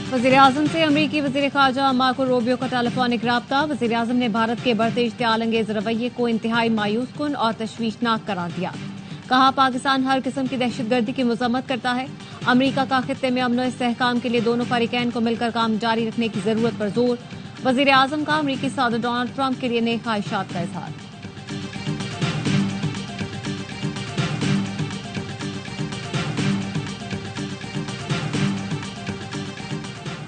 वज़ीर-ए-आज़म से अमरीकी वज़ीर ख़ारजा मार्को रूबियो का टेलीफोनिक राब्ता। वज़ीर-ए-आज़म ने भारत के बढ़ते इश्तिआल अंगेज़ रवैये को इंतहाई मायूस कुन और तशवीशनाक करार दिया। कहा, पाकिस्तान हर किस्म की दहशतगर्दी की मज़म्मत करता है। अमरीका का खित्ते में अमन और इस्तेहकाम के लिए दोनों फ़रीक़ैन को मिलकर काम जारी रखने की ज़रूरत पर जोर। वज़ीर-ए-आज़म का अमरीकी सदर डोनाल्ड ट्रंप के लिए नेक ख्वाहिशात का इज़हार।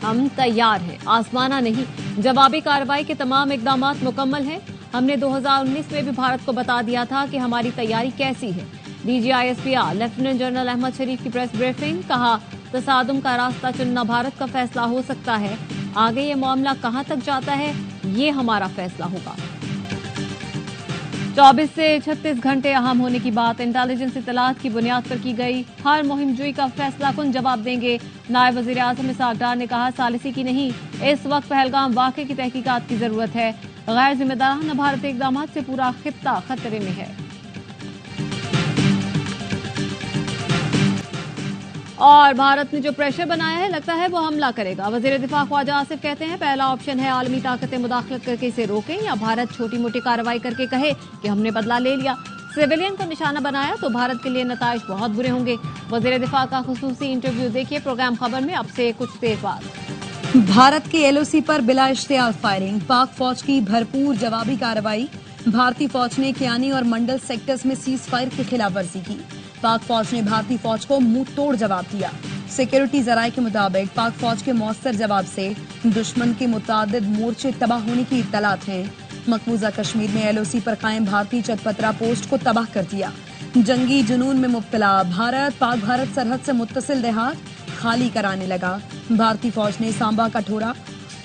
हम तैयार हैं, आजमाना नहीं। जवाबी कार्रवाई के तमाम इक़दामात मुकम्मल हैं। हमने 2019 में भी भारत को बता दिया था कि हमारी तैयारी कैसी है। DGISPR लेफ्टिनेंट जनरल अहमद शरीफ की प्रेस ब्रीफिंग। कहा, तसादुम का रास्ता चुनना भारत का फैसला हो सकता है। आगे ये मामला कहां तक जाता है, ये हमारा फैसला होगा। 24 से 36 घंटे अहम होने की बात इंटेलिजेंस इत्तलात की बुनियाद पर की गई। हर मुहिम जुई का फैसला कुन जवाब देंगे। नायब वज़ीर आज़म इसहाक डार ने कहा, सालिसी की नहीं, इस वक्त पहलगाम वाक़े की तहकीकात की जरूरत है। गैर जिम्मेदाराना भारतीय इक़दामात से पूरा खित्ता खतरे में है। और भारत ने जो प्रेशर बनाया है, लगता है वो हमला करेगा। वज़ीर दिफा ख्वाजा आसिफ कहते हैं, पहला ऑप्शन है आलमी ताकतें मुदाखलत करके इसे रोकें, या भारत छोटी मोटी कार्रवाई करके कहे कि हमने बदला ले लिया। सिविलियन को निशाना बनाया तो भारत के लिए नताइज बहुत बुरे होंगे। वज़ीर दिफा का खुसूसी इंटरव्यू देखिए प्रोग्राम खबर में अब से कुछ देर बाद। भारत के LOC पर बिला इश्तियाल फायरिंग, पाक फौज की भरपूर जवाबी कार्रवाई। भारतीय फौज ने कियानी और मंडल सेक्टर्स में सीज फायर की खिलाफ वर्जी की। पाक फौज ने भारतीय फौज को मुंह तोड़ जवाब दिया। सिक्योरिटी जराये के मुताबिक पाक फौज के मौसर जवाब से दुश्मन के मुतादिद मोर्चे तबाह होने की इत्तलात हैं। मकबूजा कश्मीर में LOC पर कायम भारतीय चतपत्रा पोस्ट को तबाह कर दिया। जंगी जुनून में मुब्तला भारत पाक भारत सरहद से मुत्तसिल देहात खाली कराने लगा। भारतीय फौज ने सांबा, कठोरा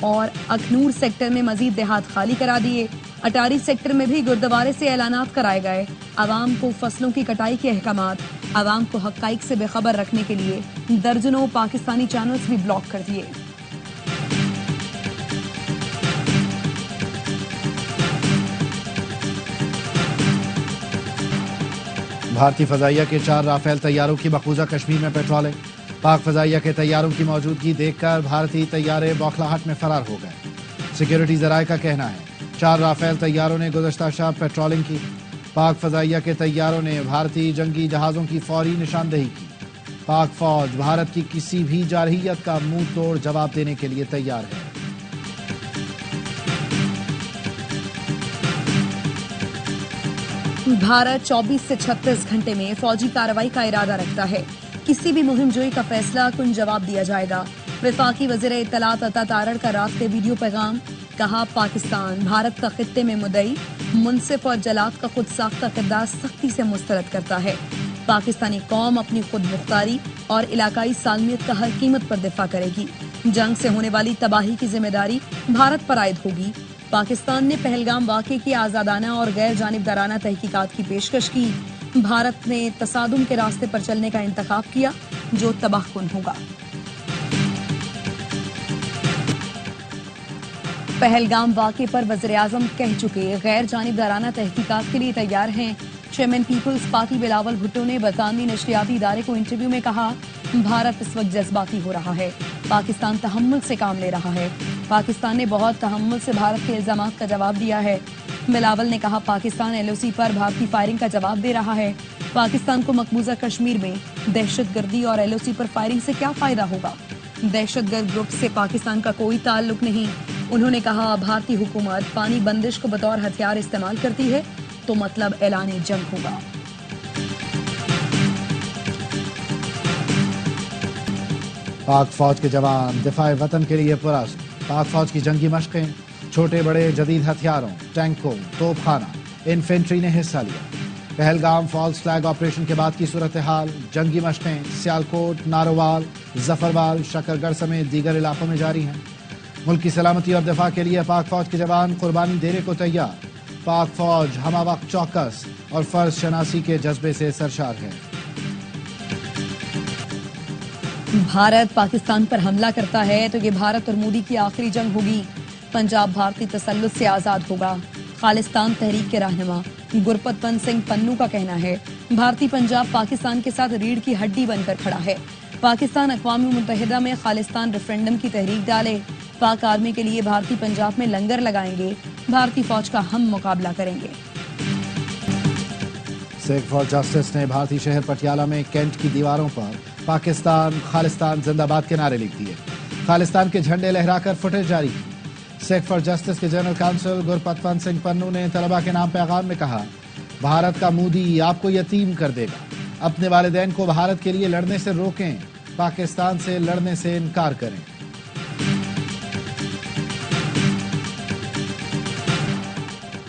और अखनूर सेक्टर में मजीद देहात खाली करा दिए। अटारी सेक्टर में भी गुरुद्वारे से ऐलानात कराए गए। आवाम को फसलों की कटाई के अहकामात। आवाम को हक़ाइक़ से बेखबर रखने के लिए दर्जनों पाकिस्तानी चैनल्स भी ब्लॉक कर दिए। भारतीय फजाइया के 4 राफेल तैयारों की मकबूजा कश्मीर में पेट्रोलिंग। पाक फजाइया के तैयारों की मौजूदगी देखकर भारतीय तैयारे बौखलाहट में फरार हो गए। सिक्योरिटी जराये का कहना है 4 राफेल तैयारों ने गुज़श्ता शब पेट्रोलिंग की। पाक फजाइया के तैयारों ने भारतीय जंगी जहाज़ों की फौरी निशानदेही की। पाक फौज भारत की किसी भी जारहियत का मुंह तोड़ जवाब देने के लिए तैयार है। भारत 24 से 36 घंटे में फौजी कार्रवाई का इरादा रखता है। किसी भी मुहिम जोई का फैसला कुन जवाब दिया जाएगा। वफाकी वज़ीर इत्तलात अता तारड़ का रात के वीडियो पैगाम। कहा, पाकिस्तान भारत का खित्ते में मुदई, मुनसिफ और जलात का खुद साख्ता किरदार सख्ती से मुस्तरद करता है। पाकिस्तानी कौम अपनी खुद मुख्तारी और इलाकाई सालमियत का हर कीमत पर दिफा करेगी। जंग से होने वाली तबाही की जिम्मेदारी भारत पर आयद होगी। पाकिस्तान ने पहलगाम वाक़े की आज़ादाना और गैर जानिबदाराना तहकीकात की पेशकश की। भारत ने तसादुम के रास्ते पर चलने का इंतखाब किया जो तबाहकुन होगा। पहलगाम वाक़े पर वज़ीर-ए-आज़म कह चुके, गैर जानिबदाराना तहकीकात के लिए तैयार हैं। चेयरमैन पीपल्स पार्टी बिलावल भुट्टो ने बरतानवी नशरियाती इदारे को इंटरव्यू में कहा, भारत इस वक्त जज्बाती हो रहा है। पाकिस्तान तहम्मुल से काम ले रहा है। पाकिस्तान ने बहुत तहम्मुल से भारत के इल्जामात का जवाब दिया है। बिलावल ने कहा, पाकिस्तान LOC पर भारतीय फायरिंग का जवाब दे रहा है। पाकिस्तान को मकबूजा कश्मीर में दहशतगर्दी और LOC पर फायरिंग से क्या फायदा होगा। दहशतगर्द ग्रुप से पाकिस्तान का कोई ताल्लुक नहीं। उन्होंने कहा, भारतीय हुकूमत पानी बंदिश को बतौर हथियार इस्तेमाल करती है तो मतलब ऐलान जंग होगा। पाक फौज के जवान दिफाए वतन के लिए पुरस्कार। पाक फौज की जंगी मशकें, छोटे बड़े जदीद हथियारों, टैंकों, तोपखाना, इन्फेंट्री ने हिस्सा लिया। पहलगाम फॉल्स फ्लैग ऑपरेशन के बाद की सूरत हाल, जंगी मशकें सियालकोट, नारोवाल, जफरवाल, शकरगढ़ समेत दीगर इलाकों में जारी हैं। मुल्क की सलामती और दिफा के लिए पाक फौज के जवान कुर्बानी देने को तैयार। पाक फौज हमा वक्त चौकस और फर्ज शनासी के जज्बे से सरशार है। भारत पाकिस्तान पर हमला करता है तो ये भारत और मोदी की आखिरी जंग होगी। पंजाब भारतीय तसल्लुत से आजाद होगा। खालिस्तान तहरीक के रहनुमा गुरपतवंत सिंह पन्नू का कहना है, भारतीय पंजाब पाकिस्तान के साथ रीढ़ की हड्डी बनकर खड़ा है। पाकिस्तान अक़वाम मुत्तहिदा में खालिस्तान रेफरेंडम की तहरीक डाले। पाक आर्मी के लिए भारतीय पंजाब में लंगर लगाएंगे। भारतीय फौज का हम मुकाबला करेंगे। सिख फॉर जस्टिस ने भारतीय शहर पटियाला में कैंट की दीवारों पर पाकिस्तान खालिस्तान जिंदाबाद के नारे लिख दिए। खालिस्तान के झंडे लहराकर फुटेज जारी की। सिख फॉर जस्टिस के जनरल काउंसिल गुरपतवंत सिंह पन्नू ने तलबा के नाम पैगाम में कहा, भारत का मोदी आपको यतीम कर देगा। अपने वालिदैन को भारत के लिए लड़ने से रोकें, पाकिस्तान से लड़ने से इनकार करें।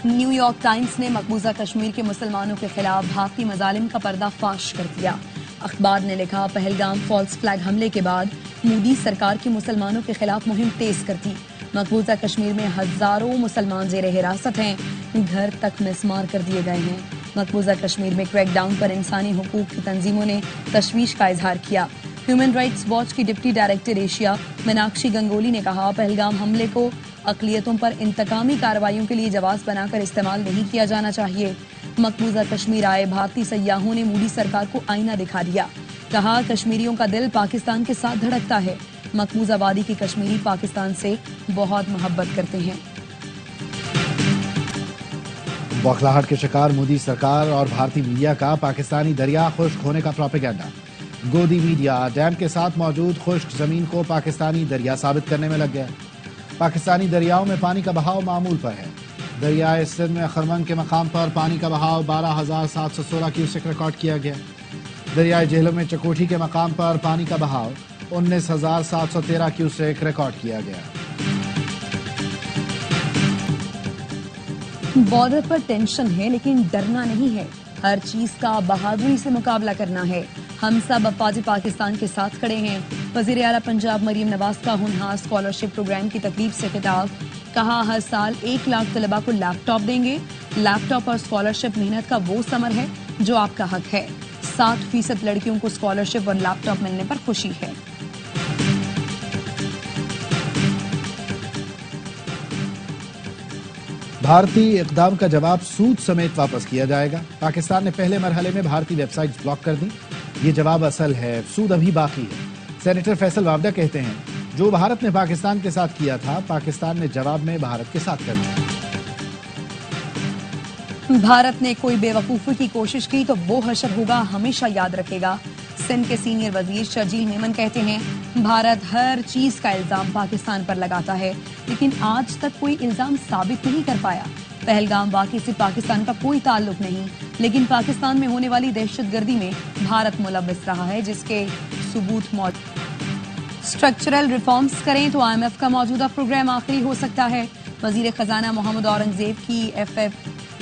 न्यूयॉर्क टाइम्स ने मकबूजा कश्मीर के मुसलमानों के खिलाफ भारतीय मजालिम का पर्दाफाश कर दिया। अखबार ने लिखा, पहलगाम फॉल्स फ्लैग हमले के बाद मोदी सरकार की मुसलमानों के खिलाफ मुहिम तेज कर दी। मकबूजा कश्मीर में हजारों मुसलमान जेर हिरासत हैं, घर तक मिसमार कर दिए गए हैं। मकबूजा कश्मीर में क्रैकडाउन पर इंसानी हुकूक की तंजीमों ने तशवीश का इजहार किया। ह्यूमन राइट्स वॉच की deputy director Asia Meenakshi Ganguly ने कहा, पहलगाम हमले को अक़लियतों पर इंतकामी कार्रवाइयों के लिए जवाब बनाकर इस्तेमाल नहीं किया जाना चाहिए। मकबूजा कश्मीर आए भारतीय सयाहों ने मोदी सरकार को आईना दिखा दिया। कहा, कश्मीरियों का दिल पाकिस्तान के साथ धड़कता है। मकबूजा वादी के कश्मीरी पाकिस्तान से बहुत मोहब्बत करते हैं। बौखलाहट के शिकार मोदी सरकार और भारतीय मीडिया का पाकिस्तानी दरिया खुश्क होने का प्रोपेगेंडा। गोदी मीडिया डैम के साथ मौजूद खुश्क जमीन को पाकिस्तानी दरिया साबित करने में लग गया। पाकिस्तानी दरियाओं में पानी का बहाव मामूल पर है। दरियाए सिंध में खरमन के मकाम पर पानी का बहाव 12,716 क्यूसेक रिकॉर्ड किया गया। दरियाए जेहलम में चकोठी के मकाम पर पानी का बहाव 19,713 क्यूसेक रिकॉर्ड किया गया। बॉर्डर पर टेंशन है लेकिन डरना नहीं है। हर चीज का बहादुरी से मुकाबला करना है। हम सब अफवाज पाकिस्तान के साथ खड़े हैं। वजीर आला पंजाब मरीम नवाज का होनहार स्कॉलरशिप प्रोग्राम की तकरीब से खिताब। कहा, हर साल 1 लाख तलबा को लैपटॉप देंगे। लैपटॉप और स्कॉलरशिप मेहनत का वो समर है जो आपका हक है। 60% लड़कियों को स्कॉलरशिप और लैपटॉप मिलने पर खुशी है। भारतीय इक़दाम का जवाब सूद समेत वापस किया जाएगा। पाकिस्तान ने पहले मरहले में भारतीय वेबसाइट्स ब्लॉक कर दी। ये जवाब असल है, सूद अभी बाकी है। सेनेटर फैसल वावडा कहते हैं, जो भारत ने पाकिस्तान के साथ किया था, पाकिस्तान ने जवाब में भारत के साथ कर दिया। भारत ने कोई बेवकूफ़ी की कोशिश की तो वो हशर होगा, हमेशा याद रखेगा। सिंध के सीनियर वजीर शर्जील मेमन कहते हैं, भारत हर चीज का इल्जाम पाकिस्तान पर लगाता है लेकिन आज तक कोई इल्जाम साबित नहीं कर पाया। पहलगाम वाक़ई से पाकिस्तान का कोई ताल्लुक नहीं, लेकिन पाकिस्तान में होने वाली दहशतगर्दी में भारत मुलव्विस रहा है, जिसके सबूत मौजूद। स्ट्रक्चरल रिफॉर्म्स करें तो IMF का मौजूदा प्रोग्राम आखिरी हो सकता है। वजीर खजाना मोहम्मद औरंगजेब की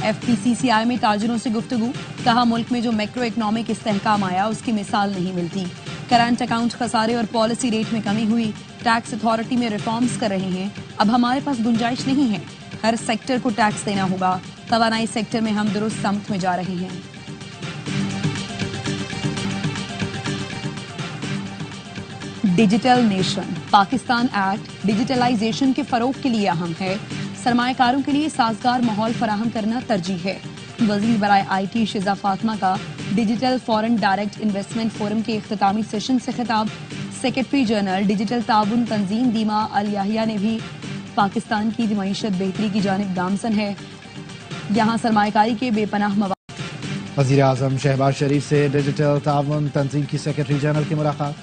FPCCI में ताजिरों से गुफ्तगू। कहा, मुल्क में जो मैक्रो इकनॉमिक इस्तेहकाम आया उसकी मिसाल नहीं मिलती। करंट अकाउंट खसारे और पॉलिसी रेट में कमी हुई। टैक्स अथॉरिटी में रिफॉर्म्स कर रहे हैं। अब हमारे पास गुंजाइश नहीं है, हर सेक्टर को टैक्स देना होगा। तवानाई सेक्टर में हम दुरुस्त समत में जा रहे हैं। Digital nation Pakistan act digitalization के फरोग के लिए अहम है। सरमाएकारों के लिए साजगार माहौल फराहम करना तरजीह है। वजीर बराए IT शिजा फातिमा का digital foreign direct investment forum के इख्तितामी सेशन से खिताब। सेक्रेटरी जनरल डिजिटल ताउन तंजीम दीमा अल याहिया ने भी पाकिस्तान की मईशत बेहतरी की जानिब गामसन है। यहाँ सरमाएकारी के बेपनाह मवाक़। वज़ीर आज़म शहबाज शरीफ से डिजिटल ताउन तंजीम की सेक्रेटरी जनरल की मुलाकात।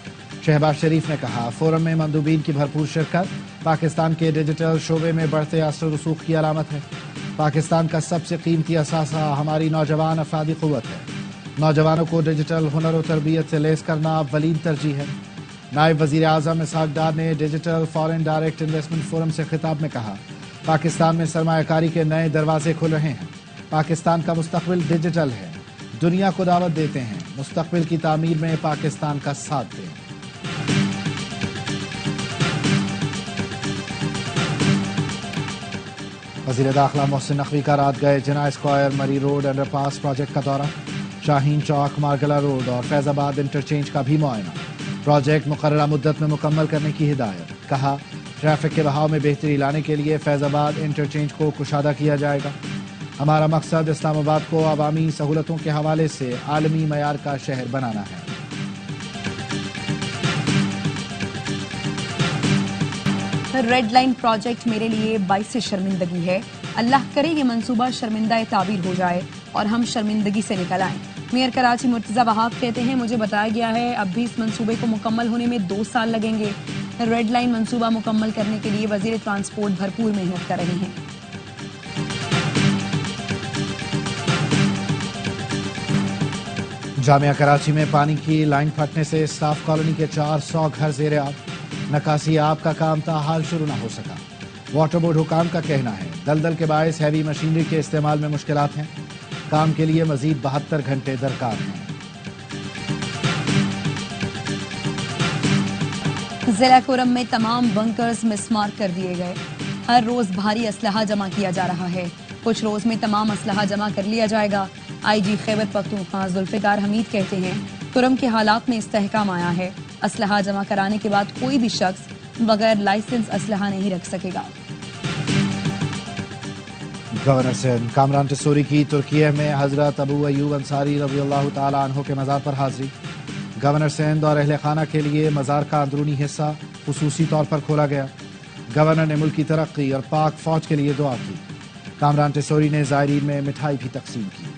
शहबाज शरीफ ने कहा, फोरम में मंदूबीन की भरपूर शिरकत पाकिस्तान के डिजिटल शोबे में बढ़ते असर रसूख की अलामत है। पाकिस्तान का सबसे कीमती असासा हमारी नौजवान अफरादी क़ुव्वत है। नौजवानों को डिजिटल हुनर और तरबियत से लैस करना अव्वलीन तरजीह है। नायब वज़ीर आज़म इसहाक़ डार ने digital foreign direct investment forum से खिताब में कहा, पाकिस्तान में सरमायाकारी के नए दरवाजे खुल रहे हैं। पाकिस्तान का मुस्तक़बिल डिजिटल है। दुनिया को दावत देते हैं, मुस्तक़बिल की तामीर में पाकिस्तान का साथ दें। वज़ीर दाखिला मोहसिन नकवी का रात गए जिना स्क्वायर मरी रोड अंडरपास प्रोजेक्ट का दौरा। शाहीन चौक मारगला रोड और फैज़ाबाद इंटरचेंज का भी मुआयना। प्रोजेक्ट मुकर्ररा मुद्दत में मुकम्मल करने की हिदायत। कहा, ट्रैफिक के बहाव में बेहतरी लाने के लिए फैज़ाबाद इंटरचेंज को कुशादा किया जाएगा। हमारा मकसद इस्लामाबाद को अवामी सहूलतों के हवाले से आलमी मयार का शहर बनाना है। रेड लाइन प्रोजेक्ट मेरे लिए बाइस शर्मिंदगी है। अल्लाह करे ये मंसूबा शर्मिंदा ताबीर हो जाए और हम शर्मिंदगी से निकल आएं। मेयर कराची मुर्तजा वहाब कहते हैं, मुझे बताया गया है अब भी इस मंसूबे को मुकम्मल होने में 2 साल लगेंगे। रेड लाइन मंसूबा मुकम्मल करने के लिए वजीर ट्रांसपोर्ट भरपूर मेहनत कर रहे हैं। जामिया कराची में पानी की लाइन फटने से स्टाफ कॉलोनी के 400 घर ज़ेरे आब। नकासी आब का काम ताहाल शुरू न हो सका। वाटर बोर्ड हुकाम का कहना है दलदल के बायस हैवी मशीनरी के इस्तेमाल में मुश्किलात हैं। काम के लिए मजीद 72 घंटे दरकार हैं। जिला कोरम में तमाम बंकर्स मिसमार कर दिए गए। हर रोज भारी असलहा जमा किया जा रहा है। कुछ रोज में तमाम असलहा जमा कर लिया जाएगा। IG खैबर पख्तूनख्वा जुल्फिकार हमीद कहते हैं, कोरम के हालात में इस्तेहकाम आया है। असलहा जमा कराने के बाद कोई भी शख्स बगैर लाइसेंस असलहा नहीं रख सकेगा। गवर्नर सिंध कामरान टिसोरी की तुर्की में हजरत अबू अयूब अंसारी रज़ियल्लाहु ताला अन्हु के मज़ार पर हाजिरी। गवर्नर सिंध और अहले खाना के लिए मज़ार का अंदरूनी हिस्सा खुसूसी तौर पर खोला गया। गवर्नर ने मुल्क की तरक्की और पाक फौज के लिए दुआ की। कामरान टिसोरी ने ज़ायरीन में मिठाई भी तकसीम की।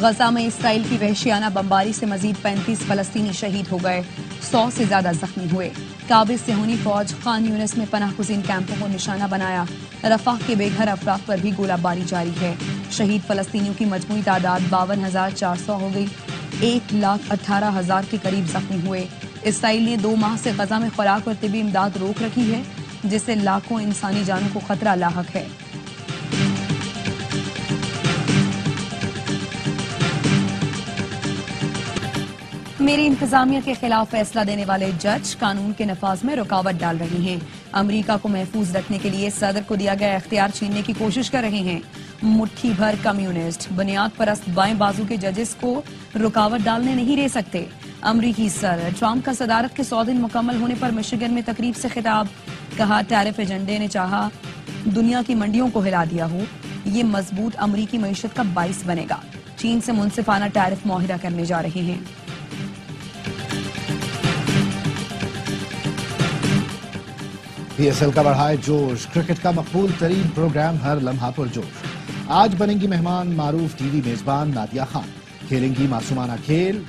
गजा में इसराइल की वहशियाना बमबारी से मजीद 35 फलस्तीनी शहीद हो गए, 100 से ज्यादा जख्मी हुए। काबिज सेहूनी फौज खान यूनिस में पनाह गुज़ीन कैंपों को निशाना बनाया। रफाह के बेघर अफराद पर भी गोलाबारी जारी है। शहीद फलस्तीनियों की मजमूई तादाद 52,400 हो गई। 1,18,000 के करीब जख्मी हुए। इसराइल ने 2 माह से गजा में खुराक और तिबी इमदाद रोक रखी है, जिससे लाखों इंसानी जानों को खतरा लाहक है। मेरी इंतजामिया के खिलाफ फैसला देने वाले जज कानून के नफाज में रुकावट डाल रहे हैं। अमरीका को महफूज रखने के लिए सदर को दिया गया इख्तियार छीनने की कोशिश कर रहे हैं। मुट्ठी भर कम्युनिस्ट बुनियाद परस्त बाएं बाजू के जजेस को रुकावट डालने नहीं दे सकते। अमरीकी सदर ट्रंप का सदारत के 100 दिन मुकम्मल होने पर मिशिगन में तकरीब से खिताब। कहा, टैरिफ एजेंडे ने चाहा दुनिया की मंडियों को हिला दिया हो। ये मजबूत अमरीकी मईशत का बाइस बनेगा। चीन से मुनसिफाना टैरिफ मुआहिदा करने जा रहे हैं। PSL का बढ़ाए जोश। क्रिकेट का मकबूल तरीन प्रोग्राम हर लम्हा पर जोश। आज बनेंगी मेहमान मारूफ टीवी मेजबान नादिया खान। खेलेंगी मासूमाना खेल।